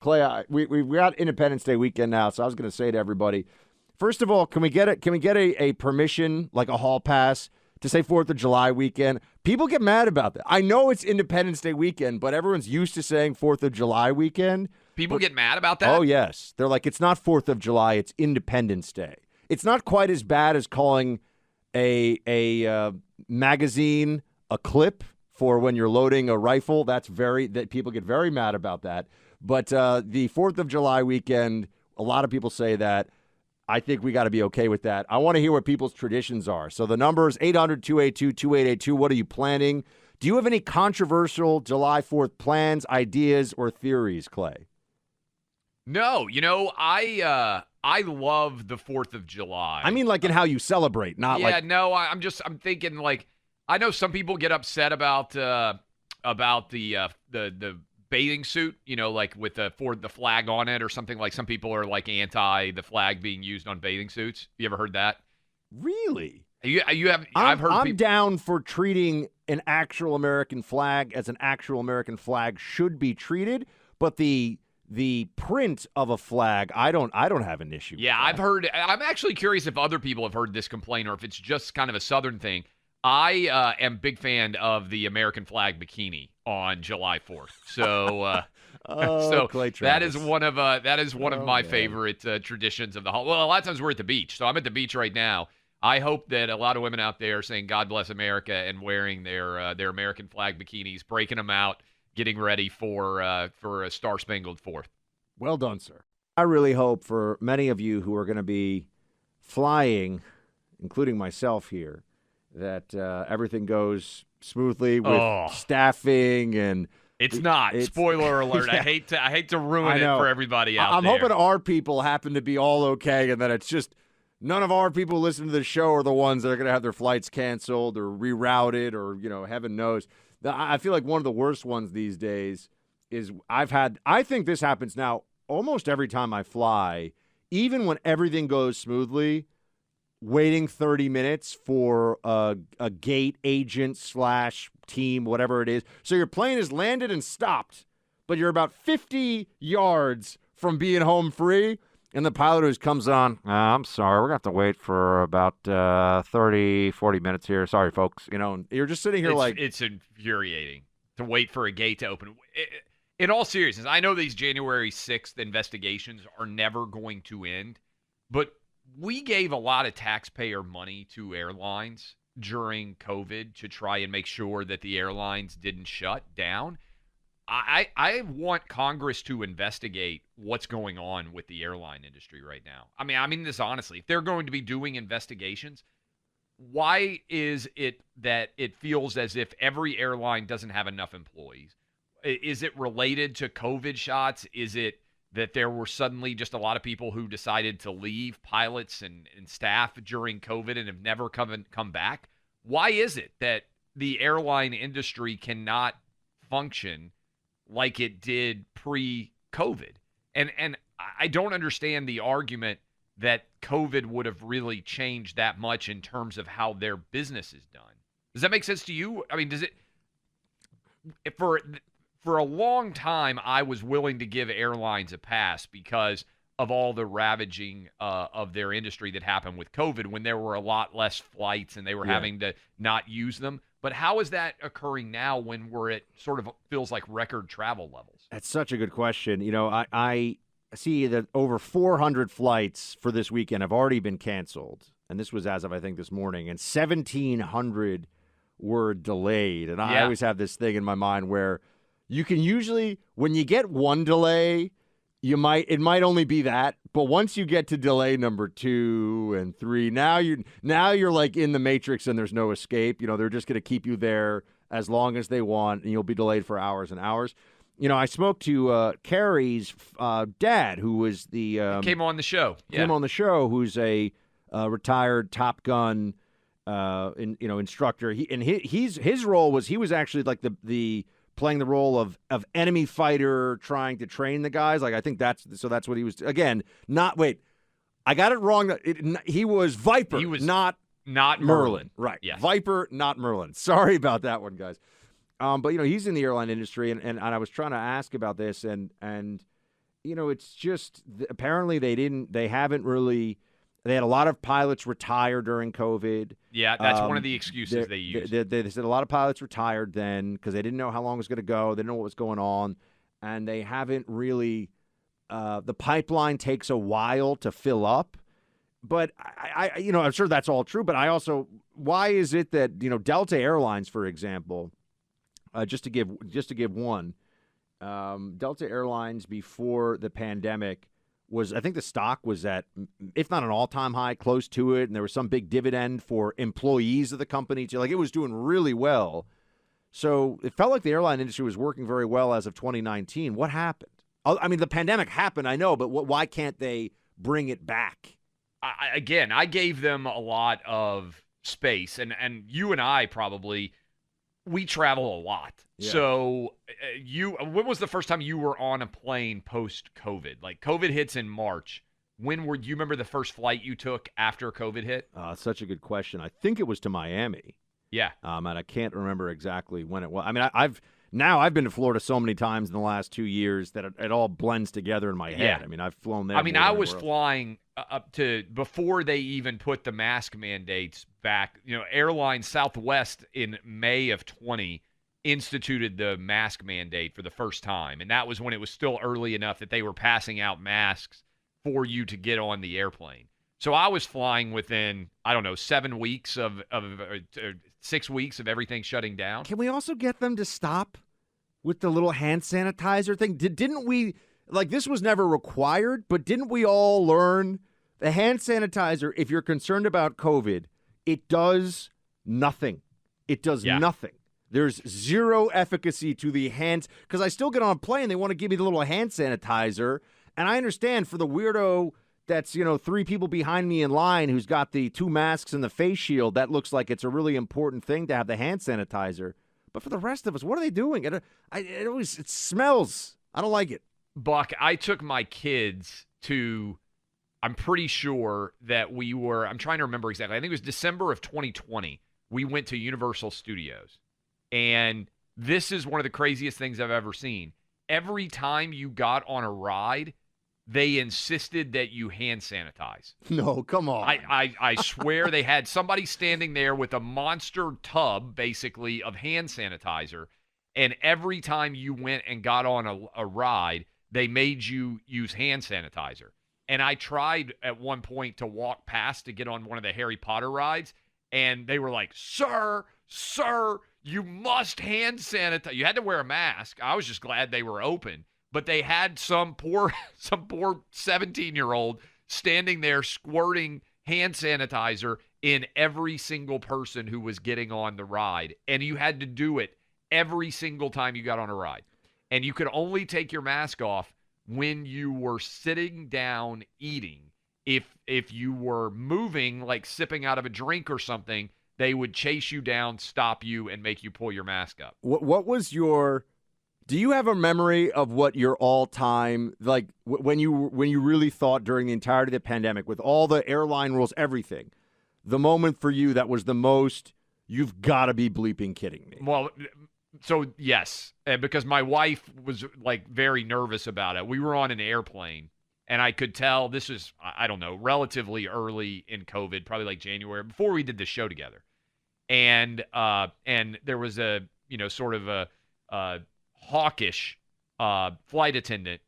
Clay, we got Independence Day weekend now, so I was going to say to everybody, first of all, can we get a permission, like a hall pass, to say 4th of July weekend? People get mad about that. I know it's Independence Day weekend, but everyone's used to saying 4th of July weekend. People get mad about that? Oh, yes. They're like, it's not 4th of July, it's Independence Day. It's not quite as bad as calling a magazine a clip for when you're loading a rifle. That people get very mad about that. But the 4th of July weekend, a lot of people say that. I think we got to be okay with that. I want to hear what people's traditions are. So the number is 800-282-2882. What are you planning? Do you have any controversial July 4th plans, ideas, or theories, Clay? No. I love the 4th of July. I mean, like in how you celebrate, not like. Yeah, no, I'm thinking like, I know some people get upset about the bathing suit, like with the flag on it or something. Like some people are like anti the flag being used on bathing suits. You ever heard that? Really? I'm down for treating an actual American flag as an actual American flag should be treated, but the print of a flag, I don't have an issue. Yeah, I've heard. I'm actually curious if other people have heard this complaint or if it's just kind of a Southern thing. I am a big fan of the American flag bikini on July 4th. So, Clay that is Travis. one of my favorite traditions of the holiday. Well, a lot of times we're at the beach, so I'm at the beach right now. I hope that a lot of women out there are saying "God bless America" and wearing their American flag bikinis, breaking them out, getting ready for a Star-Spangled Fourth. Well done, sir. I really hope for many of you who are going to be flying, including myself here, that everything goes smoothly with staffing and. It's not. Spoiler alert. Yeah. I hate to ruin it for everybody out there. I'm hoping our people happen to be all okay and that it's just none of our people who listen to the show are the ones that are going to have their flights canceled or rerouted or, heaven knows. I feel like one of the worst ones these days is I think this happens now almost every time I fly, even when everything goes smoothly, waiting 30 minutes for a gate agent / team, whatever it is. So your plane is landed and stopped, but you're about 50 yards from being home free, and the pilot who comes on, I'm sorry, we're going to have to wait for about 30, 40 minutes here. Sorry, folks. And you're just sitting here It's infuriating to wait for a gate to open. In all seriousness, I know these January 6th investigations are never going to end, but we gave a lot of taxpayer money to airlines during COVID to try and make sure that the airlines didn't shut down. I want Congress to investigate what's going on with the airline industry right now. I mean this honestly. If they're going to be doing investigations, why is it that it feels as if every airline doesn't have enough employees? Is it related to COVID shots? Is it that there were suddenly just a lot of people who decided to leave, pilots and staff during COVID and have never come back? Why is it that the airline industry cannot function like it did pre-COVID? And I don't understand the argument that COVID would have really changed that much in terms of how their business is done. Does that make sense to you? I mean, does it – for a long time, I was willing to give airlines a pass because of all the ravaging of their industry that happened with COVID when there were a lot less flights and they were having to not use them. But how is that occurring now when we're at sort of feels like record travel levels? That's such a good question. I see that over 400 flights for this weekend have already been canceled. And this was as of, I think, this morning. And 1,700 were delayed. And I always have this thing in my mind where you can usually, when you get one delay, it might only be that, but once you get to delay number 2 and 3, now you're like in the Matrix and there's no escape. They're just going to keep you there as long as they want, and you'll be delayed for hours and hours. I spoke to Carrie's dad, who was the came on the show. Who's a retired Top Gun instructor. His role was he was actually like the playing the role of enemy fighter, trying to train the guys. Like, I think that's what he was. Again, I got it wrong. He was Viper. He was not Merlin. Right. Yes. Viper, not Merlin. Sorry about that one, guys. But he's in the airline industry, and I was trying to ask about this, and it's just apparently they haven't really. They had a lot of pilots retire during COVID. Yeah, that's one of the excuses they use. They said a lot of pilots retired then because they didn't know how long it was going to go. They didn't know what was going on, and they haven't really. The pipeline takes a while to fill up, but I'm sure that's all true. But I also, why is it that Delta Airlines, for example, just to give one, Delta Airlines before the pandemic. I think the stock was at, if not an all-time high, close to it, and there was some big dividend for employees of the company. Like, it was doing really well. So it felt like the airline industry was working very well as of 2019. What happened? I mean, the pandemic happened, I know, but why can't they bring it back? I gave them a lot of space, and you and I probably, we travel a lot. Yeah. So when was the first time you were on a plane post-COVID? Like, COVID hits in March. You remember the first flight you took after COVID hit? Such a good question. I think it was to Miami. Yeah. And I can't remember exactly when it was. I mean, I've been to Florida so many times in the last 2 years that it all blends together in my head. Yeah. I mean, I've flown there. I mean, I was flying up to before they even put the mask mandates back. Airline Southwest in May of 20 instituted the mask mandate for the first time, and that was when it was still early enough that they were passing out masks for you to get on the airplane. So I was flying within, 7 weeks of 6 weeks of everything shutting down. Can we also get them to stop with the little hand sanitizer thing? Didn't we, this was never required, but didn't we all learn the hand sanitizer, if you're concerned about COVID, it does nothing. It does nothing. There's zero efficacy to the hands, because I still get on a plane, they want to give me the little hand sanitizer, and I understand for the weirdo that's, 3 people behind me in line who's got the 2 masks and the face shield, that looks like it's a really important thing to have the hand sanitizer. But for the rest of us, what are they doing? It smells. I don't like it. Buck, I took my kids to, I'm pretty sure that I'm trying to remember exactly. I think it was December of 2020. We went to Universal Studios. And this is one of the craziest things I've ever seen. Every time you got on a ride, they insisted that you hand sanitize. No, come on. I swear they had somebody standing there with a monster tub, basically, of hand sanitizer. And every time you went and got on a ride, they made you use hand sanitizer. And I tried at one point to walk past to get on one of the Harry Potter rides, and they were like, sir, you must hand sanitize. You had to wear a mask. I was just glad they were open. But they had some poor 17-year-old standing there squirting hand sanitizer in every single person who was getting on the ride. And you had to do it every single time you got on a ride. And you could only take your mask off when you were sitting down eating. If you were moving, like sipping out of a drink or something, they would chase you down, stop you, and make you pull your mask up. What was your... Do you have a memory of what your all-time, when you really thought during the entirety of the pandemic, with all the airline rules, everything, the moment for you that was the most, you've got to be bleeping kidding me? Well, so yes, because my wife was very nervous about it. We were on an airplane, and I could tell this is, I don't know, relatively early in COVID, probably like January, before we did the show together. And there was a, sort of a hawkish flight attendant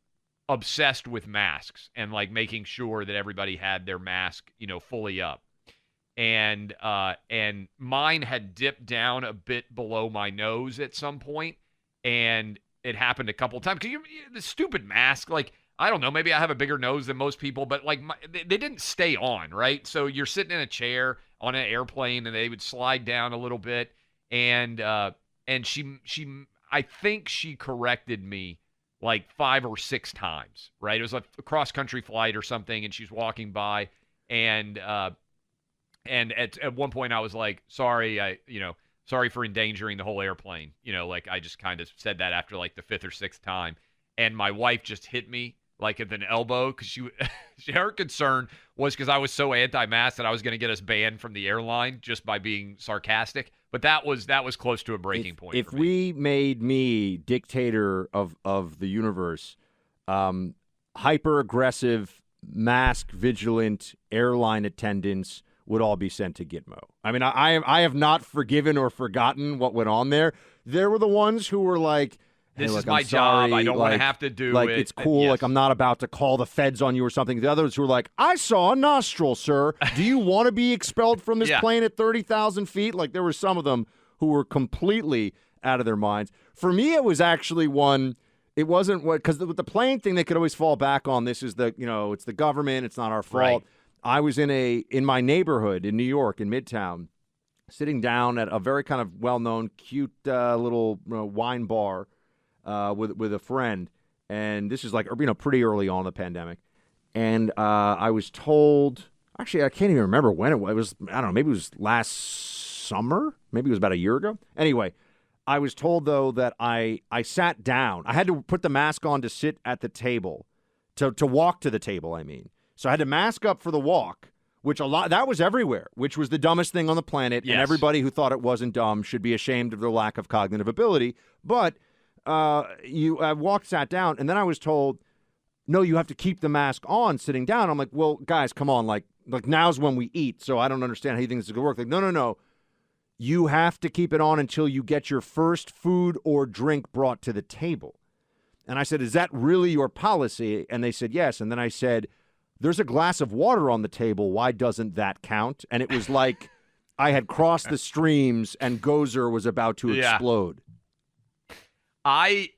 obsessed with masks and making sure that everybody had their mask, fully up. And mine had dipped down a bit below my nose at some point, and it happened a couple of times. The stupid mask, I don't know, maybe I have a bigger nose than most people, but they didn't stay on, right? So you're sitting in a chair on an airplane, and they would slide down a little bit, and she I think she corrected me 5 or 6 times, right? It was a cross-country flight or something, and she's walking by, and at one point I was like, sorry, sorry for endangering the whole airplane. I just kind of said that after the 5th or 6th time, and my wife just hit me with an elbow because her concern was because I was so anti-mask that I was going to get us banned from the airline just by being sarcastic. But that was close to a breaking point. If we made me dictator of the universe, hyper-aggressive, mask-vigilant airline attendants would all be sent to Gitmo. I mean, I have not forgiven or forgotten what went on there. There were the ones who were like, hey, This look, is my I'm sorry, job. I don't want to like- have to do like, it. it's cool. Yes. Like, I'm not about to call the feds on you or something. The others who were like, I saw a nostril, sir. Do you want to be expelled from this Yeah. plane at 30,000 feet? Like, there were some of them who were completely out of their minds. For me, it was actually one. It wasn't what, because with the plane thing, they could always fall back on. This is it's the government. It's not our fault. Right. I was in my neighborhood in New York, in Midtown, sitting down at a very kind of well-known, cute little wine bar with a friend, and this is like pretty early on in the pandemic, and I was told. Actually, I can't even remember when it was. It was, I don't know. Maybe it was last summer. Maybe it was about a year ago. Anyway, I was told, though, that I sat down. I had to put the mask on to sit at the table, to walk to the table, I mean. So I had to mask up for the walk, which that was everywhere, which was the dumbest thing on the planet. Yes. And everybody who thought it wasn't dumb should be ashamed of their lack of cognitive ability. But I walked, sat down, and then I was told, no, you have to keep the mask on sitting down. I'm like, well, guys, come on. Like now's when we eat, so I don't understand how you think this is going to work. Like, no. You have to keep it on until you get your first food or drink brought to the table. And I said, is that really your policy? And they said, yes. And then I said, there's a glass of water on the table. Why doesn't that count? And it was like I had crossed the streams and Gozer was about to explode. I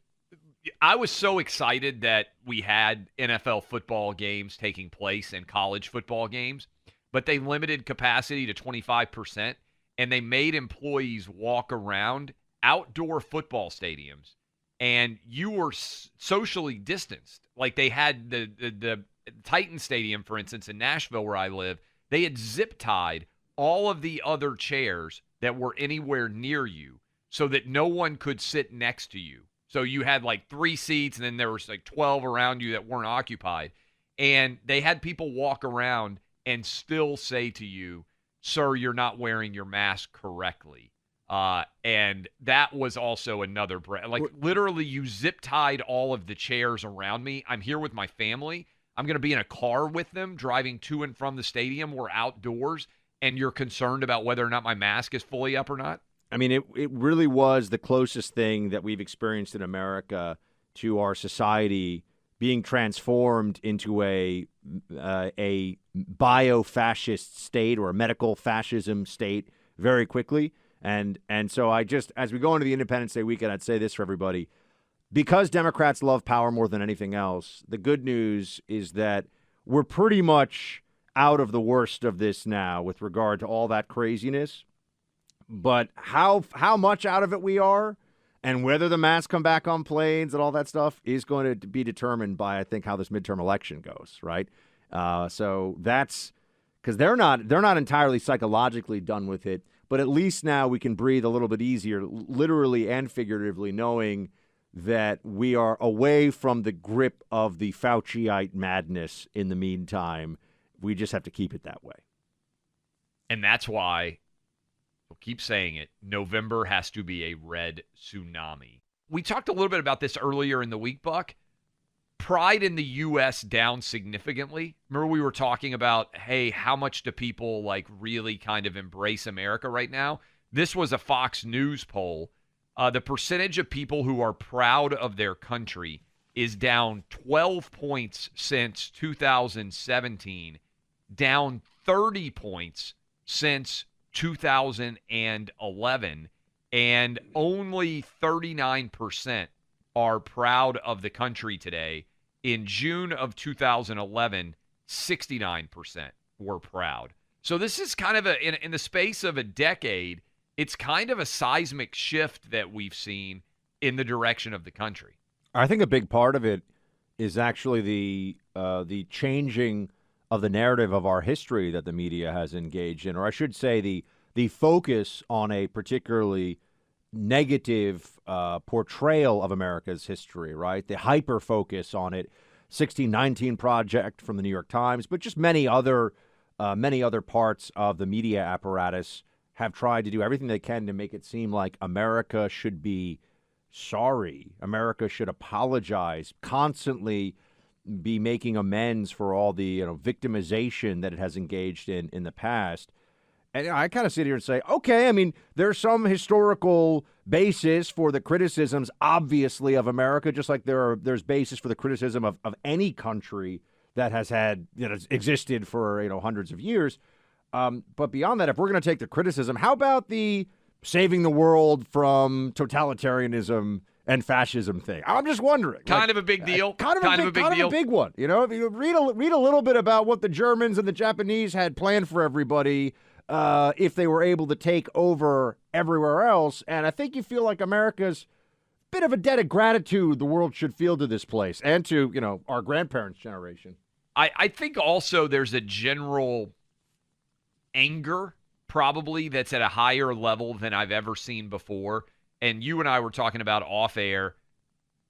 was so excited that we had NFL football games taking place and college football games, but they limited capacity to 25%, and they made employees walk around outdoor football stadiums, and you were socially distanced. Like they had the Titan Stadium, for instance, in Nashville where I live, they had zip-tied all of the other chairs that were anywhere near you so that no one could sit next to you. So you had like 3 seats, and then there was like 12 around you that weren't occupied. And they had people walk around and still say to you, sir, you're not wearing your mask correctly. And that was also another like literally you zip-tied all of the chairs around me. I'm here with my family. I'm going to be in a car with them driving to and from the stadium. We're outdoors, and you're concerned about whether or not my mask is fully up or not? I mean, it really was the closest thing that we've experienced in America to our society being transformed into a bio-fascist state or a medical fascism state very quickly. And so as we go into the Independence Day weekend, I'd say this for everybody. Because Democrats love power more than anything else, the good news is that we're pretty much out of the worst of this now with regard to all that craziness. But how much out of it we are and whether the masks come back on planes and all that stuff is going to be determined by, I think, how this midterm election goes, right? So that's because they're not entirely psychologically done with it, but at least now we can breathe a little bit easier, literally and figuratively, knowing that we are away from the grip of the Fauciite madness in the meantime. We just have to keep it that way. And that's why, we'll keep saying it, November has to be a red tsunami. We talked a little bit about this earlier in the week, Buck. Pride in the U.S. down significantly. Remember we were talking about, hey, how much do people like really kind of embrace America right now? This was a Fox News poll. The percentage of people who are proud of their country is down 12 points since 2017, down 30 points since 2011, and only 39% are proud of the country today. In June of 2011, 69% were proud. So this is kind of in the space of a decade, it's kind of a seismic shift that we've seen in the direction of the country. I think a big part of it is actually the changing of the narrative of our history that the media has engaged in, or I should say the focus on a particularly negative portrayal of America's history, right? The hyper focus on it, 1619 Project from the New York Times, but just many other parts of the media apparatus have tried to do everything they can to make it seem like America should be sorry. America should apologize, constantly be making amends for all the victimization that it has engaged in the past. And I kind of sit here and say, okay, I mean, there's some historical basis for the criticisms, obviously, of America, just like there's basis for the criticism of any country that has had existed for hundreds of years. But beyond that, if we're going to take the criticism, how about the saving the world from totalitarianism and fascism thing? I'm just wondering. Kind of a big deal. Kind of a big one. If you read a little bit about what the Germans and the Japanese had planned for everybody, if they were able to take over everywhere else, and I think you feel like America's bit of a debt of gratitude the world should feel to this place and to our grandparents' generation. I think also there's a general anger probably that's at a higher level than I've ever seen before. And you and I were talking about off air.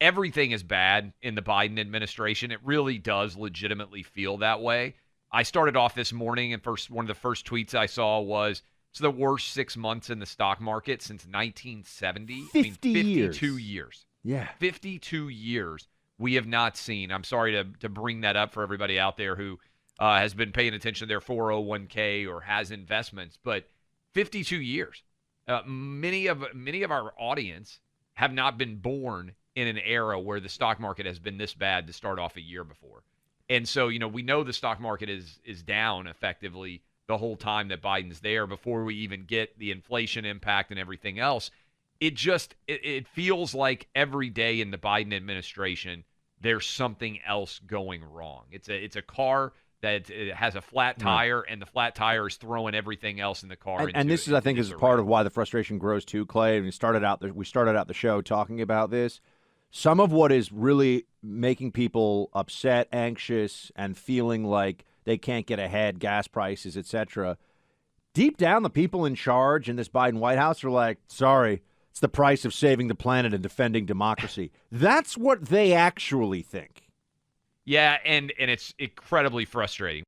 Everything is bad in the Biden administration. It really does legitimately feel that way. I started off this morning, and one of the first tweets I saw was, it's the worst 6 months in the stock market since 1970. 52 years. Yeah. 52 years we have not seen. I'm sorry to bring that up for everybody out there who has been paying attention to their 401k or has investments, but 52 years. Many of our audience have not been born in an era where the stock market has been this bad to start off a year before. And so, we know the stock market is down effectively the whole time that Biden's there before we even get the inflation impact and everything else. It feels like every day in the Biden administration, there's something else going wrong. It's a car that has a flat tire, and the flat tire is throwing everything else in the car. And this is, I think, is part of why the frustration grows too, Clay. And we started out the show talking about this. Some of what is really making people upset, anxious, and feeling like they can't get ahead, gas prices, etc. Deep down, the people in charge in this Biden White House are like, sorry, it's the price of saving the planet and defending democracy. That's what they actually think. Yeah, and it's incredibly frustrating.